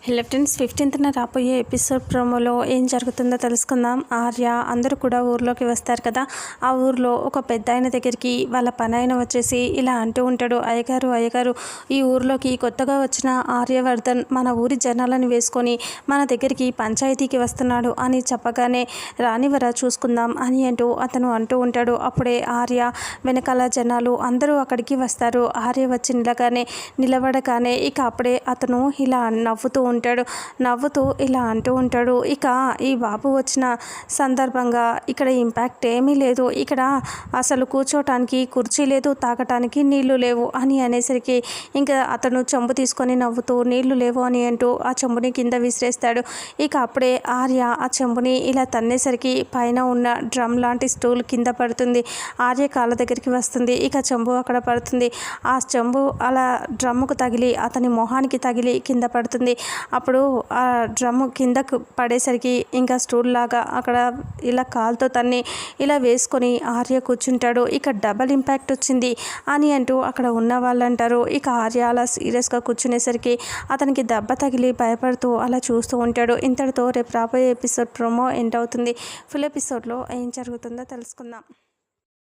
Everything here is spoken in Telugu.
హలో ఫ్రెండ్స్, 15th రాబోయే ఎపిసోడ్ ప్రోమోలో ఏం జరుగుతుందో తెలుసుకుందాం. ఆర్య అందరూ కూడా ఊర్లోకి వస్తారు కదా. ఆ ఊర్లో ఒక పెద్ద ఆయన దగ్గరికి వాళ్ళ పని ఆయన వచ్చేసి ఇలా అంటూ ఉంటాడు, అయ్యగారు ఈ ఊర్లోకి కొత్తగా వచ్చిన ఆర్యవర్ధన్ మన ఊరి జనాలను వేసుకొని మన దగ్గరికి పంచాయతీకి వస్తున్నాడు అని చెప్పగానే రానివరా చూసుకుందాం అని అతను అంటూ ఉంటాడు. అప్పుడే ఆర్య వెనకాల జనాలు అందరూ అక్కడికి వస్తారు. ఆర్య వచ్చి నిలబడగానే ఇక అప్పుడే అతను ఇలా నవ్వుతూ ఇలా అంటూ ఉంటాడు, ఇక ఈ బాబు వచ్చిన సందర్భంగా ఇక్కడ ఇంపాక్ట్ ఏమీ లేదు, ఇక్కడ అసలు కూర్చోటానికి కుర్చీ లేదు, తాగటానికి నీళ్లు లేవు అని అనేసరికి ఇంకా అతను చెంబు తీసుకొని నవ్వుతూ నీళ్లు లేవు అని అంటూ ఆ చెంబుని కింద విసిరేస్తాడు. ఇక అప్పుడే ఆర్య ఆ చెంబుని ఇలా తన్నేసరికి పైన ఉన్న డ్రమ్ లాంటి స్టూల్ కింద పడుతుంది. ఆర్య కాళ్ళ దగ్గరికి వస్తుంది. ఇక చెంబు అక్కడ పడుతుంది. ఆ చెంబు అలా డ్రమ్ముకు తగిలి అతని మొహానికి తగిలి కింద పడుతుంది. అప్పుడు ఆ డ్రమ్ము కిందకు పడేసరికి ఇంకా స్టూల్ లాగా అక్కడ ఇలా కాలుతో తన్ని ఇలా వేసుకొని ఆర్య కూర్చుంటాడు. ఇక డబల్ ఇంపాక్ట్ వచ్చింది అని అక్కడ ఉన్న వాళ్ళు అంటారు. ఇక ఆర్య అలా సీరియస్గా కూర్చునేసరికి అతనికి దెబ్బ తగిలి భయపడుతూ అలా చూస్తూ ఉంటాడు. ఇంతటితో రేపు రాబోయే ఎపిసోడ్ ప్రోమో ఎండ్ అవుతుంది. ఫుల్ ఎపిసోడ్లో ఏం జరుగుతుందో తెలుసుకుందాం.